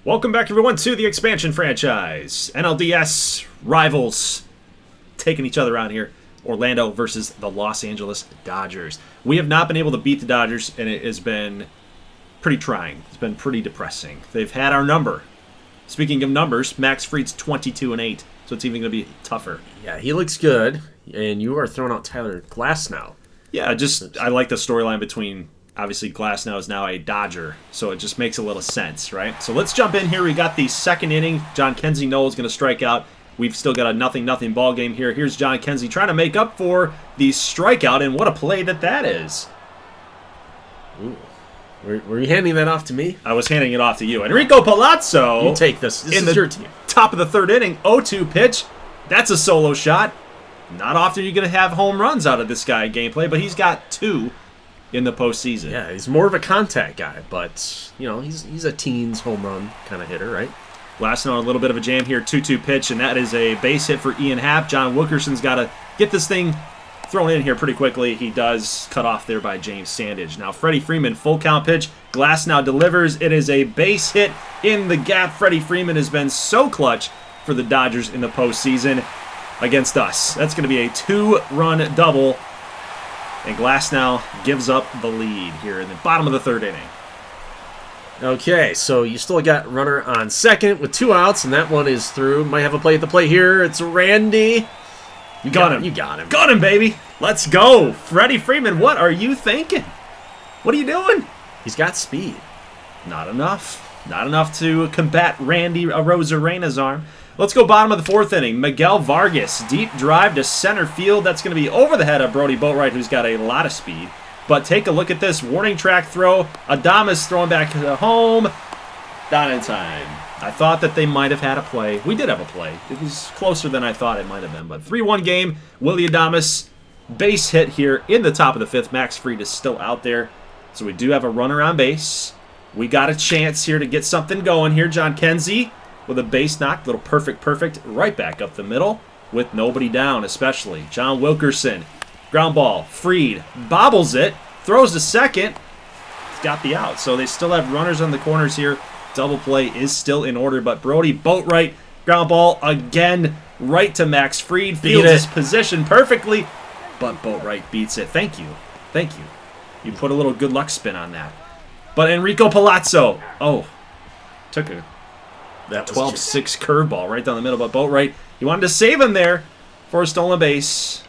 Welcome back, everyone, to the expansion franchise. NLDS rivals taking each other out here. Orlando versus the Los Angeles Dodgers. We have not been able to beat the Dodgers, and it has been pretty trying. It's been pretty depressing. They've had our number. Speaking of numbers, Max Fried's 22-8, so it's even going to be tougher. Yeah, he looks good, and you are throwing out Tyler Glasnow. Yeah, I like the storyline between... Obviously, Glasnow is now a Dodger, so it just makes a little sense, right? So let's jump in here. We got the second inning. John Kenzie Noel is going to strike out. We've still got a 0-0 ball game here. Here's John Kenzie trying to make up for the strikeout, and what a play that is. Ooh. Were you handing that off to me? I was handing it off to you. Enrico Palazzo. You take this. This is your team. Top of the third inning, 0-2 pitch. That's a solo shot. Not often you're going to have home runs out of this guy gameplay, but he's got two in the postseason. Yeah, he's more of a contact guy, but, you know, he's a teens home run kind of hitter, right? Last note, a little bit of a jam here, 2-2 pitch, and that is a base hit for Ian Happ. John Wilkerson's got to get this thing thrown in here pretty quickly. He does cut off there by James Sandage. Now, Freddie Freeman, full count pitch. Glasnow delivers. It is a base hit in the gap. Freddie Freeman has been so clutch for the Dodgers in the postseason against us. That's going to be a 2-run double. And Glasnow gives up the lead here in the bottom of the third inning. Okay, so you still got runner on second with 2 outs, and that one is through. Might have a play at the plate here. It's Randy. You got him. You got him. Got him, baby. Let's go. Freddie Freeman, what are you thinking? What are you doing? He's got speed. Not enough. Not enough to combat Randy Arozarena's arm. Let's go bottom of the fourth inning. Miguel Vargas, deep drive to center field. That's going to be over the head of Brody Boatwright, who's got a lot of speed. But take a look at this warning track throw. Adames throwing back to home. Not in time. I thought that they might have had a play. We did have a play. It was closer than I thought it might have been. But 3-1 game. Willie Adames, base hit here in the top of the fifth. Max Fried is still out there. So we do have a runner on base. We got a chance here to get something going here. John Kenzie with a base knock, little perfect, right back up the middle with nobody down, especially. John Wilkerson, ground ball, Fried, bobbles it, throws to second, he's got the out. So they still have runners on the corners here. Double play is still in order, but Brody Boatwright, ground ball again, right to Max Fried, fields his position perfectly, but Boatwright beats it. Thank you. You put a little good luck spin on that. But Enrico Palazzo, took a 12-6 curveball right down the middle, but Boatwright, he wanted to save him there for a stolen base,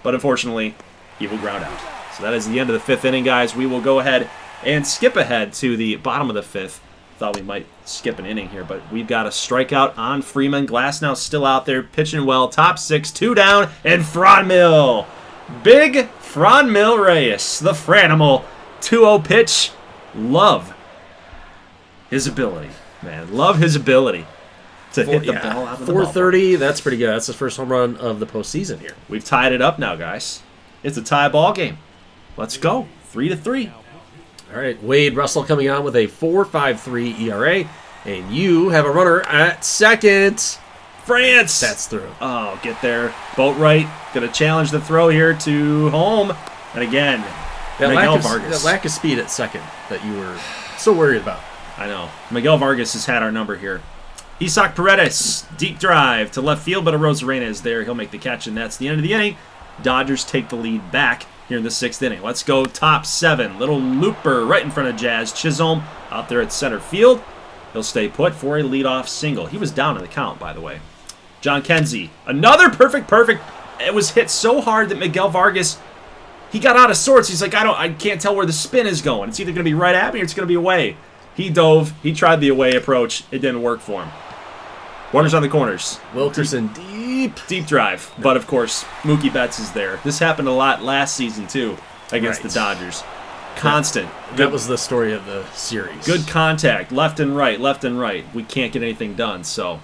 but unfortunately, he will ground out. So that is the end of the fifth inning, guys. We will go ahead and skip ahead to the bottom of the fifth. Thought we might skip an inning here, but we've got a strikeout on Freeman. Glasnow still out there, pitching well. Top 6, 2 down, and Franmil. Big Franmil Reyes, the Franimal. 2-0 pitch. Love his ability. Man, love his ability to hit the ball out of the ball. 430, that's pretty good. That's the first home run of the postseason here. We've tied it up now, guys. It's a tie ball game. Let's go. 3-3. All right, Wade Russell coming on with a 4.53 ERA, and you have a runner at second. France! That's through. Oh, get there. Boatwright going to challenge the throw here to home. And again, Miguel Vargas. That lack of speed at second that you were so worried about. I know. Miguel Vargas has had our number here. Isaac Paredes, deep drive to left field, but Arozarena is there. He'll make the catch, and that's the end of the inning. Dodgers take the lead back here in the sixth inning. Let's go top 7. Little looper right in front of Jazz Chisholm out there at center field. He'll stay put for a leadoff single. He was down in the count, by the way. John Kenzie, another perfect. It was hit so hard that Miguel Vargas, he got out of sorts. He's like, I can't tell where the spin is going. It's either going to be right at me or it's going to be away. He dove. He tried the away approach. It didn't work for him. Runners on the corners. Wilkerson deep drive. But, of course, Mookie Betts is there. This happened a lot last season, too, against the Dodgers. Constant. That was the story of the series. Good contact. Left and right. We can't get anything done, so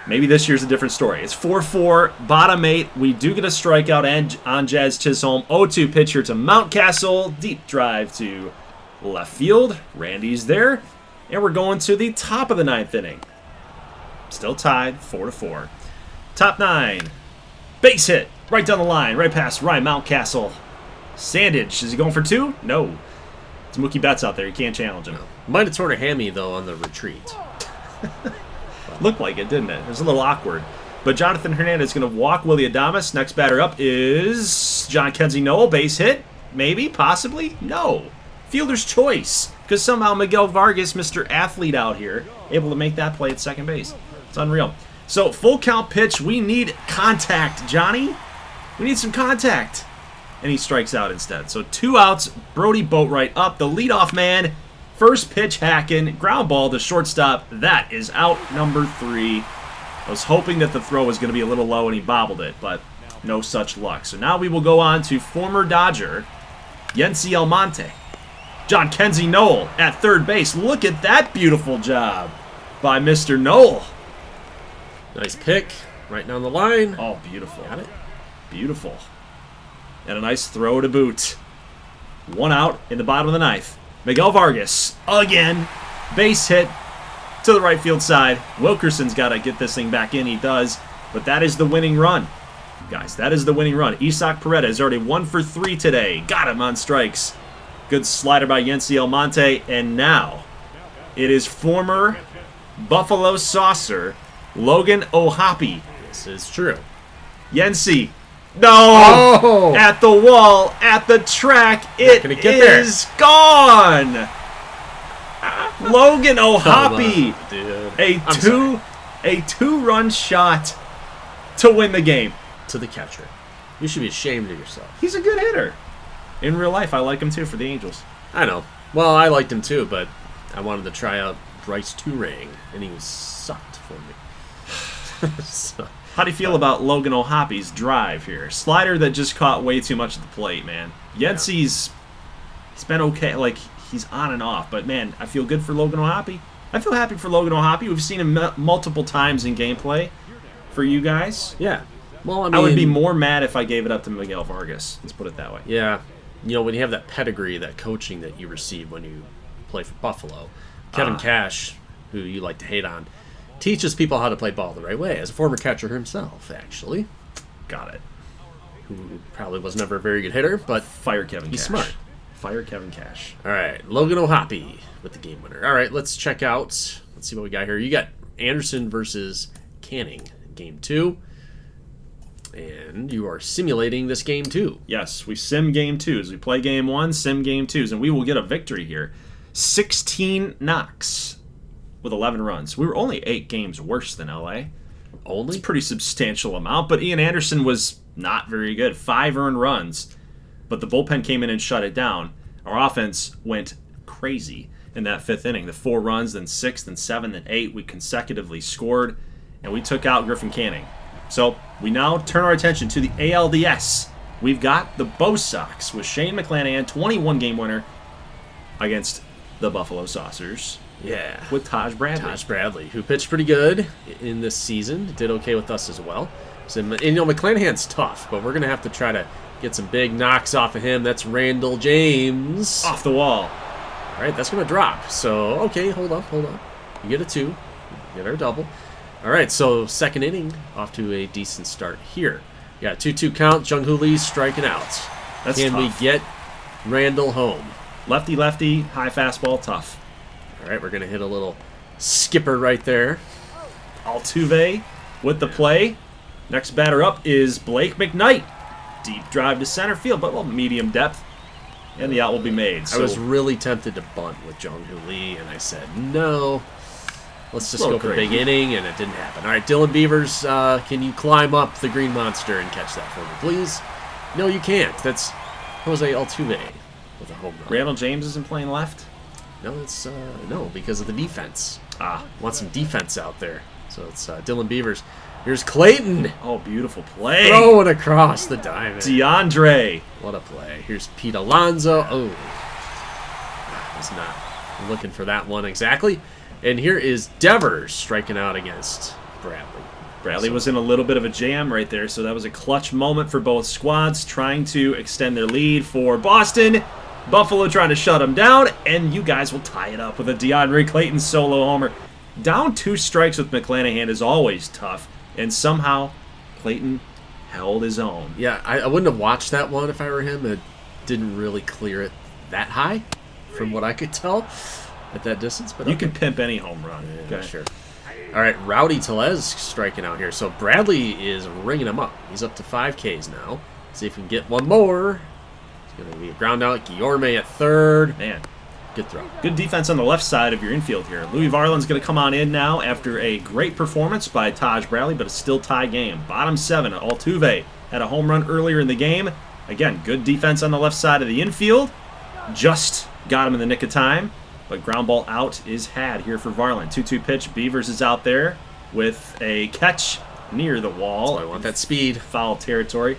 maybe this year's a different story. It's 4-4, bottom 8. We do get a strikeout on Jazz Chisholm. 0-2 pitcher to Mountcastle. Deep drive to left field. Randy's there. And we're going to the top of the ninth inning. Still tied, 4-4. Top 9. Base hit. Right down the line. Right past Ryan Mountcastle. Sandage. Is he going for 2? No. It's Mookie Betts out there. You can't challenge him. No. Might have torn a hammy, though, on the retreat. Looked like it, didn't it? It was a little awkward. But Jonathan Hernandez is going to walk Willie Adames. Next batter up is John Kenzie Noel. Base hit. Maybe, possibly, no. Fielder's choice. Because somehow Miguel Vargas, Mr. Athlete out here, able to make that play at second base. It's unreal. So, full count pitch. We need contact, Johnny. We need some contact. And he strikes out instead. So, 2 outs. Brody Boatwright up. The leadoff man. First pitch hacking. Ground ball to shortstop. That is out number 3. I was hoping that the throw was going to be a little low and he bobbled it, but no such luck. So now we will go on to former Dodger, Yency Almonte. John Kenzie Noel at third base. Look at that beautiful job by Mr. Noel. Nice pick. Right down the line. Oh, beautiful. Got it. Beautiful. And a nice throw to boot. 1 out in the bottom of the 9th. Miguel Vargas, again, base hit to the right field side. Wilkerson's got to get this thing back in. He does. But that is the winning run. Guys, that is the winning run. Isaac Paredes already 1 for 3 today. Got him on strikes. Good slider by Yency Almonte. And now it is former Buffalo Saucer Logan O'Hoppe. This is true. Yency. No! Oh! At the wall, at the track, it is gone! Logan O'Hoppe, a two-run shot to win the game. To the catcher. You should be ashamed of yourself. He's a good hitter. In real life, I like him too for the Angels. I know. Well, I liked him too, but I wanted to try out Bryce Turang, and he sucked for me. So, how do you feel about Logan O'Hoppe's drive here? Slider that just caught way too much at the plate, man. Yency's he's been okay. Like, he's on and off, but man, I feel good for Logan O'Hoppe. I feel happy for Logan O'Hoppe. We've seen him multiple times in gameplay for you guys. Yeah. Well, I mean, I would be more mad if I gave it up to Miguel Vargas. Let's put it that way. Yeah. You know, when you have that pedigree, that coaching that you receive when you play for Buffalo, Kevin Cash, who you like to hate on, teaches people how to play ball the right way, as a former catcher himself, actually. Got it. Who probably was never a very good hitter, but fire Kevin he's Cash. Smart. Fire Kevin Cash. All right, Logan O'Hoppe with the game winner. All right, let's check out. Let's see what we got here. You got Anderson versus Canning, game 2. And you are simulating this game 2. Yes, we sim game 2s. We play game 1, sim game 2s, and we will get a victory here. 16 knocks with 11 runs. We were only 8 games worse than LA. Only? It's a pretty substantial amount, but Ian Anderson was not very good. 5 earned runs, but the bullpen came in and shut it down. Our offense went crazy in that 5th inning. The 4 runs, then 6, then 7, then 8. We consecutively scored, and we took out Griffin Canning. So we now turn our attention to the ALDS. We've got the Bo Sox with Shane McClanahan, 21-game winner against the Buffalo Saucers. Yeah. With Taj Bradley. Taj Bradley, who pitched pretty good in this season. Did okay with us as well. So, and, you know, McClanahan's tough, but we're going to have to try to get some big knocks off of him. That's Randall James. Off the wall. All right, that's going to drop. So, okay, hold up. You get a 2. You get our double. All right, so 2nd inning, off to a decent start here. You got 2-2 count. Jung-Hoo Lee striking out. That's Can tough. we get Randall home? Lefty, high fastball, tough. All right, we're going to hit a little skipper right there. Altuve with the play. Next batter up is Blake McKnight. Deep drive to center field, but medium depth. And the out will be made. So I was really tempted to bunt with Jung-Hoo Lee, and I said, no. Let's just go for a big inning, and it didn't happen. All right, Dylan Beavers, can you climb up the Green Monster and catch that for me, please? No, you can't. That's Jose Altuve with a home run. Randall James isn't playing left? No, it's no, because of the defense. Want some defense out there. So it's Dylan Beavers. Here's Clayton. Oh, beautiful play. Throwing across the diamond. DeAndre. What a play. Here's Pete Alonso. Oh, was not looking for that one exactly. And here is Devers striking out against Bradley. Bradley was in a little bit of a jam right there, so that was a clutch moment for both squads, trying to extend their lead for Boston. Buffalo trying to shut them down, and you guys will tie it up with a DeAndre Clayton solo homer. Down 2 strikes with McClanahan is always tough, and somehow Clayton held his own. Yeah, I wouldn't have watched that one if I were him. It didn't really clear it that high. from what I could tell at that distance. But you can pimp any home run. Yeah, sure. All right, Rowdy Tellez striking out here. So Bradley is ringing him up. He's up to 5 Ks now. See if we can get one more. It's going to be a ground out. Guillorme at third. Man, good throw. Good defense on the left side of your infield here. Louis Varland's going to come on in now after a great performance by Taj Bradley, but a still tie game. Bottom 7, Altuve had a home run earlier in the game. Again, good defense on the left side of the infield. Just got him in the nick of time. But ground ball out is had here for Varland. 2-2 pitch. Beavers is out there with a catch near the wall. I want that speed. Foul territory.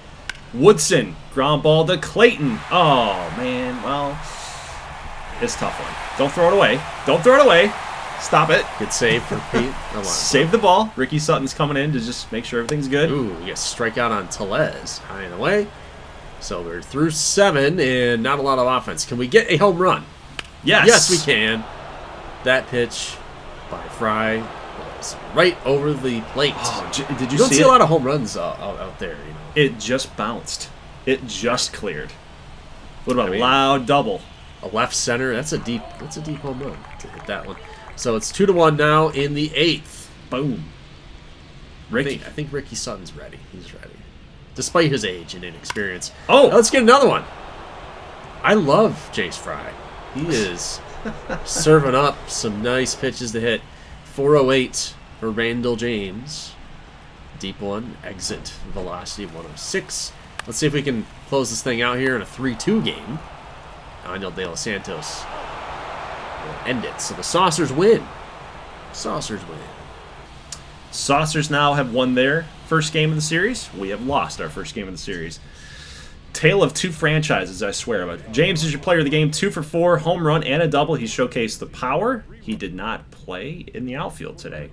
Woodson, ground ball to Clayton. Oh, man. Well, it's a tough one. Don't throw it away. Don't throw it away. Stop it. Good save for Pete. Save the ball. Ricky Sutton's coming in to just make sure everything's good. Ooh, we got strikeout on Tellez. High and away. So we're through 7 and not a lot of offense. Can we get a home run? Yes. Yes, we can. That pitch by Fry was right over the plate. Oh, did you don't see a lot of home runs out there, you know. It just bounced. It just cleared. What about a loud double? A left center. That's a deep home run to hit that one. So it's 2-1 now in the 8th. Boom. Ricky. I think Ricky Sutton's ready. He's ready. Despite his age and inexperience. Oh! Now let's get another one. I love Jace Fry. He is serving up some nice pitches to hit. 408 for Randall James. Deep one. Exit velocity 106. Let's see if we can close this thing out here in a 3-2 game. Angel De Los Santos will end it. So the Saucers win. Saucers win. Saucers now have won their first game of the series. We have lost our first game of the series. Tale of two franchises, I swear. But James is your player of the game. 2 for 4, home run and a double. He showcased the power. He did not play in the outfield today.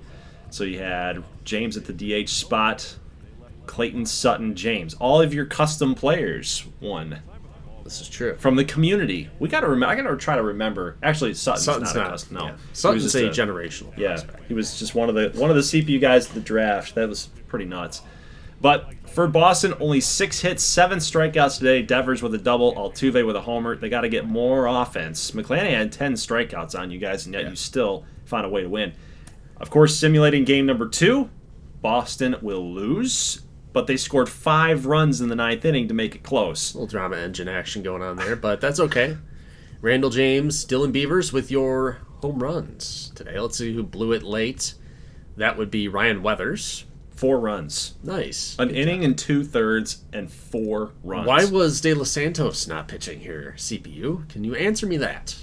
So you had James at the DH spot, Clayton, Sutton, James. All of your custom players won. This is true. From the community. We got to remember. I got to try to remember. Actually, Sutton's not a custom. No. Yeah. Sutton's a generational prospect. He was just one of the CPU guys at the draft. That was pretty nuts. But for Boston, only 6 hits, 7 strikeouts today. Devers with a double, Altuve with a homer. They got to get more offense. McClanahan had 10 strikeouts on you guys, and yet you still found a way to win. Of course, simulating game number 2, Boston will lose, but they scored 5 runs in the 9th inning to make it close. A little drama engine action going on there, but that's okay. Randall James, Dylan Beavers with your home runs today. Let's see who blew it late. That would be Ryan Weathers. 4 runs. Nice. An inning and 2/3 and 4 runs. Why was De Los Santos not pitching here, CPU? Can you answer me that?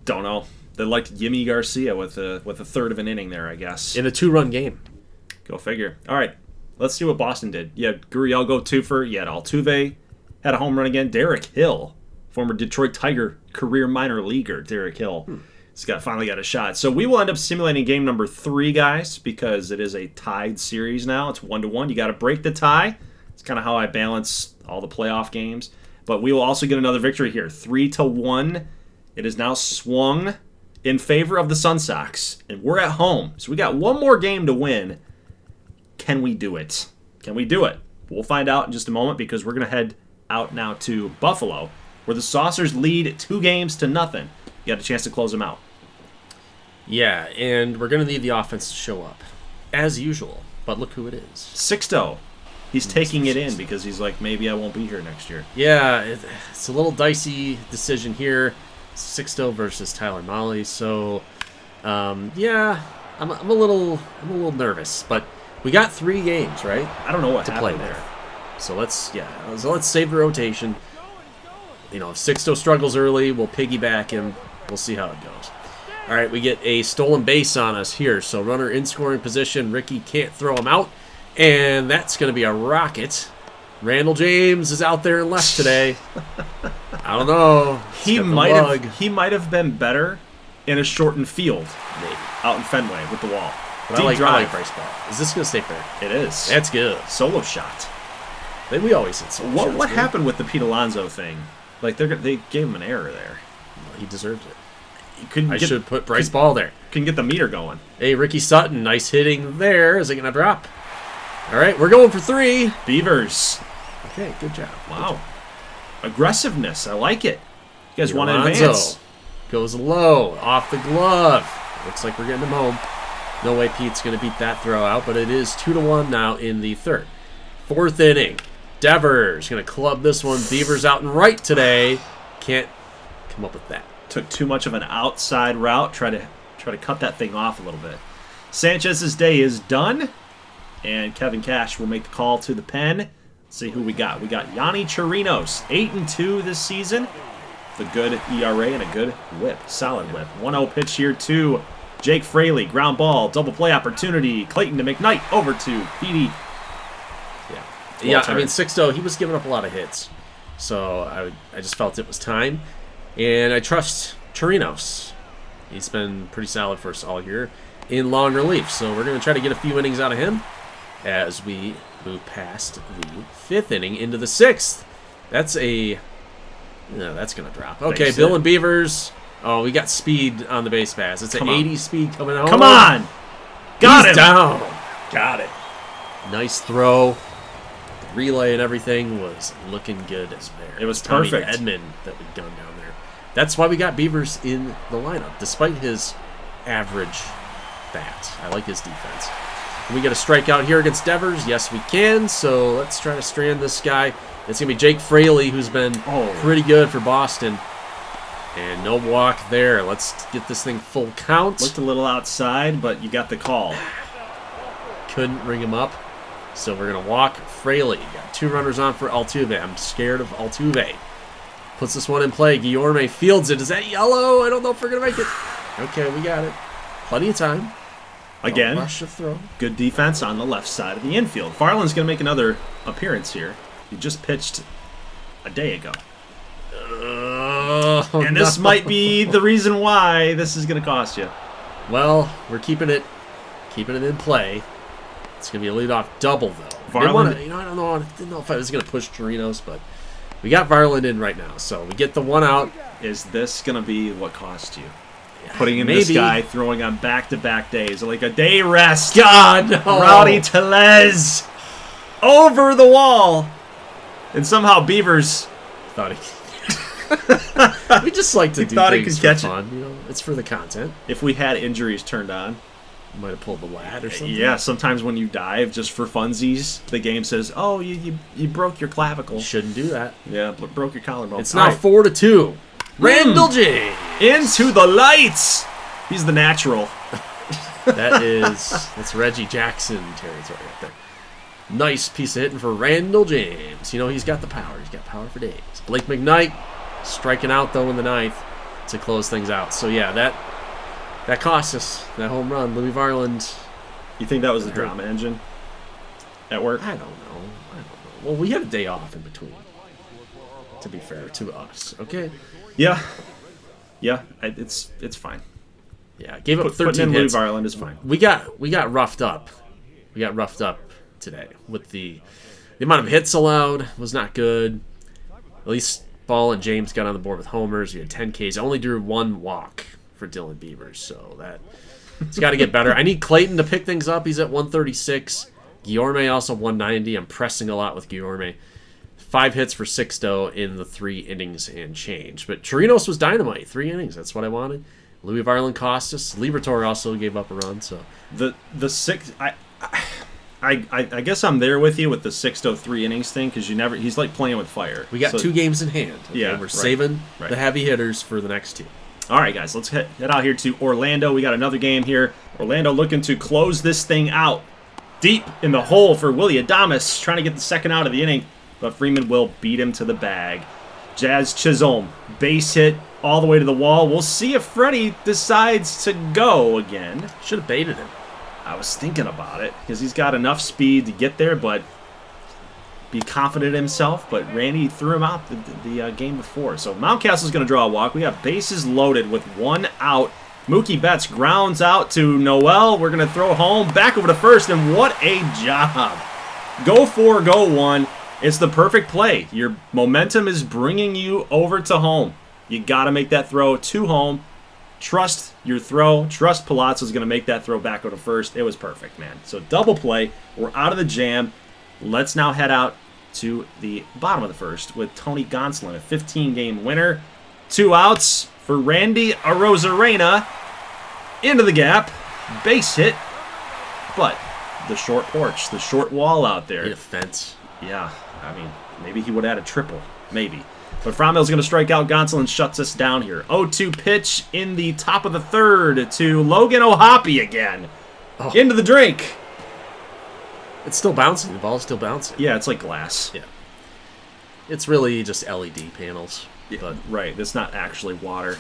Don't know. They liked Yimi Garcia with a third of an inning there, I guess. In a 2-run game. Go figure. All right. Let's see what Boston did. You had Gurriel go 2 for. You had Altuve. Had a home run again. Derek Hill, former Detroit Tiger career minor leaguer. Derek Hill. He's finally got a shot. So we will end up simulating game number 3, guys, because it is a tied series now. It's 1-1. You got to break the tie. It's kind of how I balance all the playoff games. But we will also get another victory here. 3-1. It is now swung in favor of the Sun Sox. And we're at home. So we got one more game to win. Can we do it? Can we do it? We'll find out in just a moment because we're going to head out now to Buffalo, where the Saucers lead 2-0. You got a chance to close them out. Yeah, and we're going to need the offense to show up, as usual. But look who it is. Sixto. He's taking it in because he's like, maybe I won't be here next year. Yeah, it's a little dicey decision here. Sixto versus Tyler Mahle. So, yeah, I'm a little nervous. But we got 3 games, right? I don't know what to happened play there. With. So let's save the rotation. You know, if Sixto struggles early, we'll piggyback him. We'll see how it goes. All right, we get a stolen base on us here. So runner in scoring position. Ricky can't throw him out. And that's going to be a rocket. Randall James is out there in left today. I don't know. He might have been better in a shortened field. Maybe. Out in Fenway with the wall. But I like Bryce Ball. Is this going to stay fair? It is. That's good. Solo shot. We always hit solo shots. What happened with the Pete Alonso thing? Like, they gave him an error there. Well, he deserved it. I should put Bryce Ball there. Couldn't get the meter going. Hey, Ricky Sutton, nice hitting there. Is it going to drop? All right, we're going for 3. Beavers. Okay, good job. Wow. Aggressiveness. I like it. You You guys want to Alonso advance. goes low, off the glove. Looks like we're getting him home. No way Pete's going to beat that throw out, but it is 2-1 now in the third. Fourth inning. Devers going to club this one. Beavers out and right today. Can't come up with that. Took too much of an outside route. Try to cut that thing off a little bit. Sanchez's day is done, and Kevin Cash will make the call to the pen. Let's see who we got. We got Yanni Chirinos, 8-2 this season. The good ERA and a good whip, solid whip. 1-0 pitch here to Jake Fraley. Ground ball, double play opportunity. Clayton to McKnight over to Petey. Yeah, I mean, Sixto, he was giving up a lot of hits. So I just felt it was time. And I trust Chirinos. He's been pretty solid for us all year in long relief. So we're going to try to get a few innings out of him as we move past the fifth inning into the sixth. That's going to drop. Okay, Bill and Beavers. Oh, we got speed on the base pass. It's an 80 speed coming home. Come on. Got him. Down. Got it. Nice throw. The relay and everything was looking good as there. It was Tommy perfect. Edman that we'd gone down there. That's why we got Beavers in the lineup, despite his average bat. I like his defense. Can we get a strikeout here against Devers? Yes, we can. So let's try to strand this guy. It's going to be Jake Fraley, who's been pretty good for Boston. And no walk there. Let's get this thing full count. Looked a little outside, but you got the call. Couldn't ring him up. So we're going to walk Fraley. Got 2 runners on for Altuve. I'm scared of Altuve. Puts this one in play. Guillorme fields it. Is that yellow? I don't know if we're going to make it. Okay, we got it. Plenty of time. Again, rush the throw. Good defense on the left side of the infield. Farland's going to make another appearance here. He just pitched a day ago. And this might be the reason why this is going to cost you. Well, we're keeping it in play. It's going to be a leadoff double, though. Varland, I didn't know if I was going to push Chirinos, but we got Varland in right now. So we get the one out. Is this going to be what cost you? Putting in this guy, throwing on back-to-back days, like a day rest. God, no. Rowdy Tellez over the wall. And somehow Beavers thought he we just like to do things for fun. You know, it's for the content. If we had injuries turned on, you might have pulled the lat or something. Yeah, sometimes when you dive just for funsies, the game says, "Oh, you broke your clavicle." You shouldn't do that. Yeah, but broke your collarbone. It's now 4-2. Randall J. Into the lights. He's the natural. That's Reggie Jackson territory right there. Nice piece of hitting for Randall James. You know, he's got the power. He's got power for days. Blake McKnight striking out, though, in the ninth to close things out. So, yeah, that cost us, that home run. Louis Varland. You think that was the drama engine at work? I don't know. Well, we had a day off in between, to be fair to us. Okay? Yeah. It's fine. Yeah, gave up 13 putting in hits. Louis Varland is fine. We got roughed up. We got roughed up today with the amount of hits allowed was not good. At least Ball and James got on the board with homers. We had 10 Ks. I only drew 1 walk for Dylan Beavers, so it's got to get better. I need Clayton to pick things up. He's at 136. Guillorme also 190. I'm pressing a lot with Guillorme. 5 hits for Sixto in the 3 innings and change. But Chirinos was dynamite. 3 innings. That's what I wanted. Louis Varland cost us. Liberatore also gave up a run. So the six. I guess I'm there with you with the 6-3 innings thing because he's like playing with fire. We got 2 games in hand. Okay? Yeah, we're saving the heavy hitters for the next 2. All right, guys, let's head out here to Orlando. We got another game here. Orlando looking to close this thing out. Deep in the hole for Willie Adames, trying to get the second out of the inning, but Freeman will beat him to the bag. Jazz Chisholm, base hit all the way to the wall. We'll see if Freddie decides to go again. Should have baited him. I was thinking about it because he's got enough speed to get there, but be confident in himself. But Randy threw him out the game before. So Mountcastle's going to draw a walk. We have bases loaded with 1 out. Mookie Betts grounds out to Noel. We're going to throw home, back over to first, and what a job. Go 4, go 1. It's the perfect play. Your momentum is bringing you over to home. You got to make that throw to home. Trust your throw. Trust Palazzo's going to make that throw back over to first. It was perfect, man. So double play. We're out of the jam. Let's now head out to the bottom of the first with Tony Gonsolin, a 15-game winner. 2 outs for Randy Arozarena. Into the gap. Base hit. But the short porch, the short wall out there. Need a fence. Yeah, I mean, maybe he would add a triple. Maybe. But Frommill's going to strike out. Gonsolin shuts us down here. 0-2 pitch in the top of the third to Logan O'Hoppe again. Oh. Into the drink. It's still bouncing. The ball's still bouncing. Yeah, it's like glass. Yeah. It's really just LED panels. Yeah, but right, that's not actually water.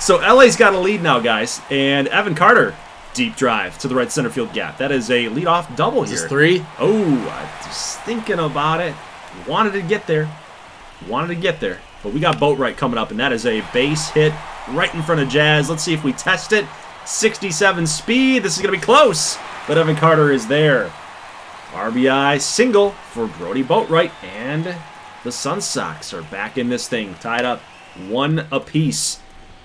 So LA's got a lead now, guys. And Evan Carter, deep drive to the right center field gap. That is a leadoff double here. Is this 3? Oh, I was thinking about it. Wanted to get there. But we got Boatwright coming up, and that is a base hit right in front of Jazz. Let's see if we test it. 67 speed. This is going to be close, but Evan Carter is there. RBI single for Brody Boatwright, and the Sun Sox are back in this thing, tied up 1 apiece.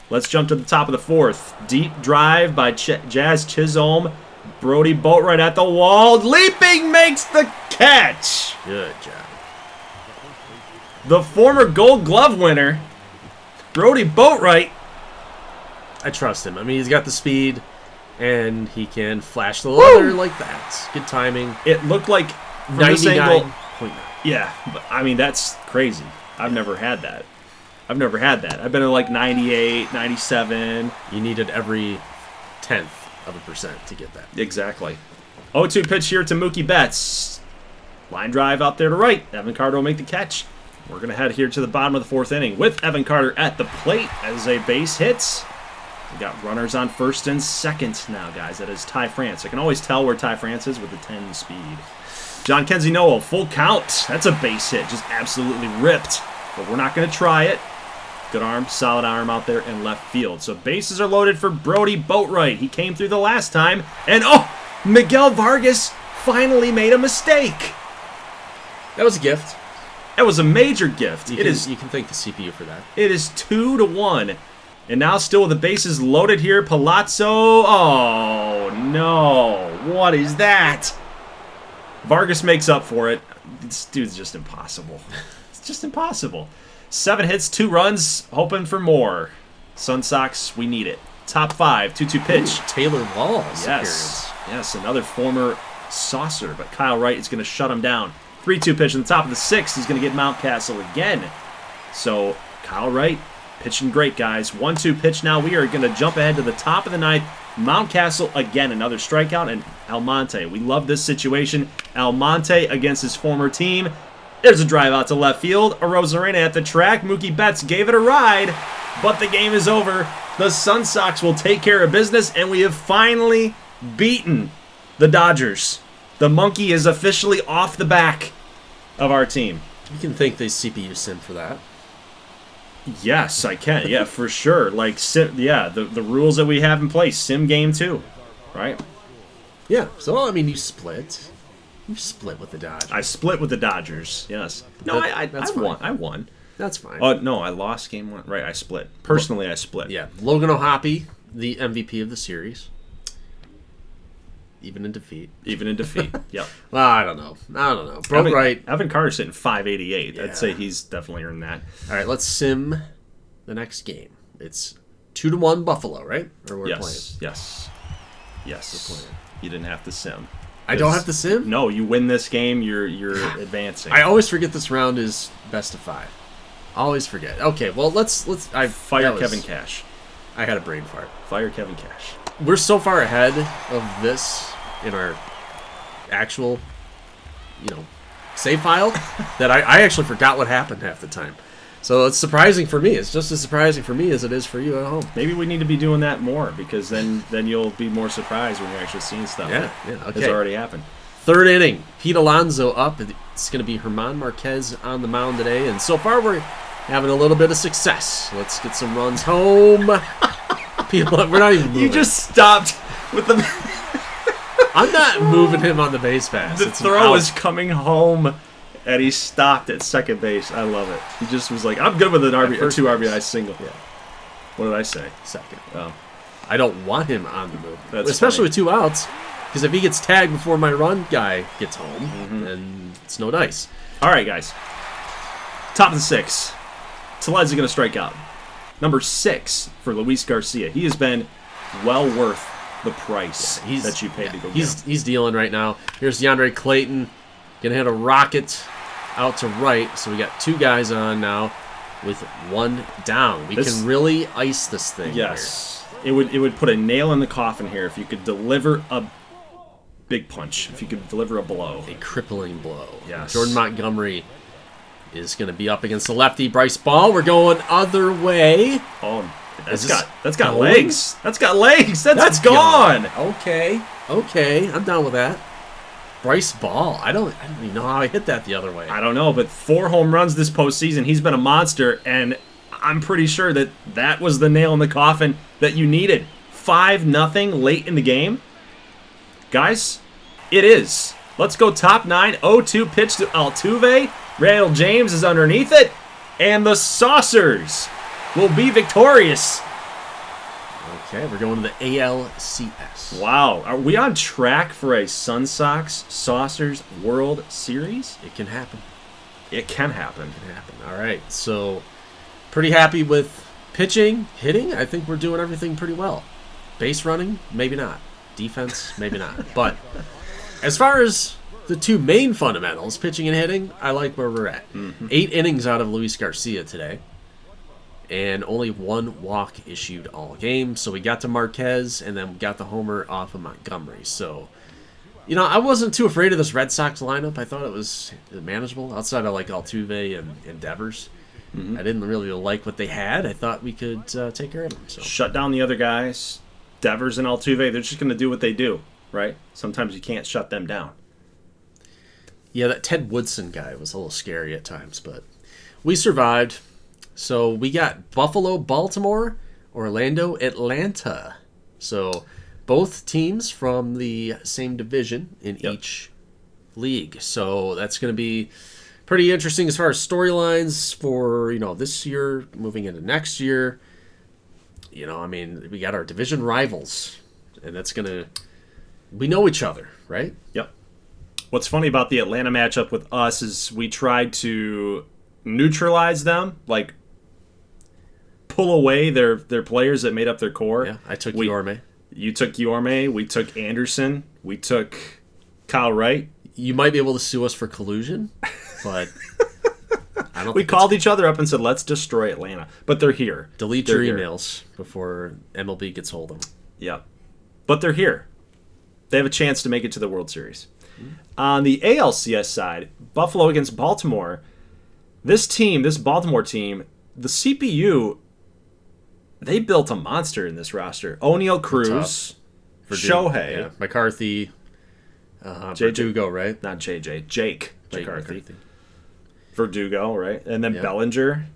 Let's jump to the top of the 4th. Deep drive by Jazz Chisholm. Brody Boatwright at the wall. Leaping makes the catch. Good job. The former Gold Glove winner, Brody Boatwright. I trust him. I mean, he's got the speed, and he can flash the leather like that. Good timing. It looked like from this angle. 99.9. Yeah, but, I mean, that's crazy. I've never had that. I've been in like 98, 97. You needed every 0.1% to get that. Exactly. 0-2 pitch here to Mookie Betts. Line drive out there to right. Evan Carter will make the catch. We're going to head here to the bottom of the 4th inning with Evan Carter at the plate as a base hits. We got runners on 1st and 2nd now, guys. That is Ty France. I can always tell where Ty France is with the 10 speed. John Kenzie Noel, full count. That's a base hit, just absolutely ripped. But we're not going to try it. Good arm, solid arm out there in left field. So bases are loaded for Brody Boatwright. He came through the last time. And, oh, Miguel Vargas finally made a mistake. That was a gift. That was a major gift. You can thank the CPU for that. It is 2-1. And now still with the bases loaded here, Palazzo. Oh, no. What is that? Vargas makes up for it. This dude's just impossible. It's just impossible. 7 hits, 2 runs, hoping for more. Sun Sox, we need it. Top 5, 2-2 pitch. Ooh, Taylor Wall's Yes, yes, another former Saucer, but Kyle Wright is going to shut him down. 3-2 pitch in the top of the 6th. He's going to get Mountcastle again. So Kyle Wright pitching great, guys. 1-2 pitch now. We are going to jump ahead to the top of the 9th. Mountcastle again, another strikeout, and Almonte. We love this situation. Almonte against his former team. There's a drive out to left field. Arozarena at the track. Mookie Betts gave it a ride, but the game is over. The Sun Sox will take care of business, and we have finally beaten the Dodgers. The monkey is officially off the back of our team. You can thank the CPU sim for that. Yes, I can. Yeah, for sure. Like, the rules that we have in place. Sim game 2, right? Yeah. So, I mean, you split. You split with the Dodgers. I split with the Dodgers, yes. No, I won. I won. That's fine. Oh, no, I lost game 1. Right, I split. Personally, I split. Yeah. Logan O'Hoppe, the MVP of the series. Even in defeat. Yep. Well, I don't know. Boatwright. Evan Carter's sitting 588. Yeah. I'd say he's definitely earned that. All right, let's sim the next game. It's 2-1 Buffalo, right? Or we're playing. Yes. We're playing. You didn't have to sim. I don't have to sim? No, you win this game, you're advancing. I always forget this round is best of 5. Always forget. Okay, well let's fire Kevin Cash. I had a brain fart. Fire Kevin Cash. We're so far ahead of this in our actual, save file that I actually forgot what happened half the time. So it's surprising for me. It's just as surprising for me as it is for you at home. Maybe we need to be doing that more because then you'll be more surprised when you're actually seeing stuff. Yeah, okay. It's already happened. 3rd inning. Pete Alonso up. It's going to be Herman Marquez on the mound today. And so far we're having a little bit of success. Let's get some runs home. We're not even moving. You just stopped with the... I'm not moving him on the base pass. The throw is coming home, and he stopped at second base. I love it. He just was like, I'm good with an 2 RBI single. Yeah. What did I say? Second. Oh. I don't want him on the move. That's especially funny. With 2 outs, because if he gets tagged before my run guy gets home, then it's no dice. All right, guys. Top of the 6th. Tellez is going to strike out. Number 6 for Luis Garcia. He has been well worth the price that you paid to go get him. He's dealing right now. Here's DeAndre Clayton. Going to hit a rocket out to right. So we got 2 guys on now with 1 down. We can really ice this thing. Yes. It would put a nail in the coffin here if you could deliver a big punch, if you could deliver a blow. A crippling blow. Yes. Jordan Montgomery is going to be up against the lefty Bryce Ball. We're going other way. Oh, that's got legs. That's got legs. That's gone. Okay, I'm down with that. Bryce Ball. I don't even know how I hit that the other way. I don't know, but 4 home runs this postseason. He's been a monster, and I'm pretty sure that was the nail in the coffin that you needed. 5-0 late in the game. Guys, it is. Let's go top 9. 0-2 pitch to Altuve. Randall James is underneath it. And the Saucers will be victorious. Okay, we're going to the ALCS. Wow. Are we on track for a Sun Sox Saucers World Series? It can happen. It can happen. It can happen. All right, so pretty happy with pitching, hitting. I think we're doing everything pretty well. Base running, maybe not. Defense, maybe not. But as far as the 2 main fundamentals, pitching and hitting, I like where we're at. 8 innings out of Luis Garcia today. And only 1 walk issued all game. So we got to Marquez, and then we got the homer off of Montgomery. So, I wasn't too afraid of this Red Sox lineup. I thought it was manageable, outside of, Altuve and Devers. I didn't really like what they had. I thought we could take care of them. So. Shut down the other guys. Devers and Altuve, they're just going to do what they do, right? Sometimes you can't shut them down. Yeah, that Ted Woodson guy was a little scary at times, but we survived. So we got Buffalo, Baltimore, Orlando, Atlanta. So both teams from the same division in each league. So that's going to be pretty interesting as far as storylines for, this year, moving into next year. We got our division rivals, and that's going to... We know each other, right? Yep. What's funny about the Atlanta matchup with us is we tried to neutralize them, pull away their players that made up their core. Yeah, I took Yorme. You took Yorme. We took Anderson. We took Kyle Wright. You might be able to sue us for collusion, but I don't. We called each other up and said, "Let's destroy Atlanta," but they're here. Delete your emails before MLB gets hold of them. Yep, but they're here. They have a chance to make it to the World Series. On the ALCS side, Buffalo against Baltimore. This Baltimore team, the CPU, they built a monster in this roster. O'Neal Cruz, Shohei, yeah. McCarthy, Verdugo, right? Not JJ, Jake McCarthy. Verdugo, right? And then Bellinger.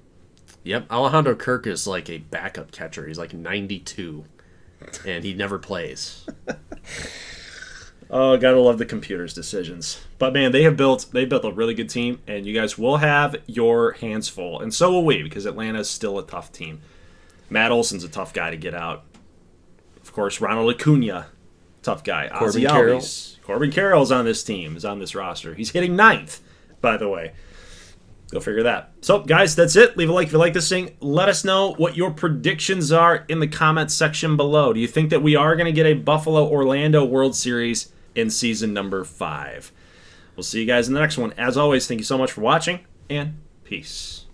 Yep, Alejandro Kirk is like a backup catcher. He's like 92, and he never plays. Oh, gotta love the computer's decisions. But man, they built a really good team, and you guys will have your hands full, and so will we, because Atlanta's still a tough team. Matt Olson's a tough guy to get out. Of course, Ronald Acuna, tough guy. Corbin Carroll's on this team, is on this roster. He's hitting 9th, by the way. Go figure that. So, guys, that's it. Leave a like if you like this thing. Let us know what your predictions are in the comments section below. Do you think that we are going to get a Buffalo-Orlando World Series in season number 5? We'll see you guys in the next one. As always, thank you so much for watching, and peace.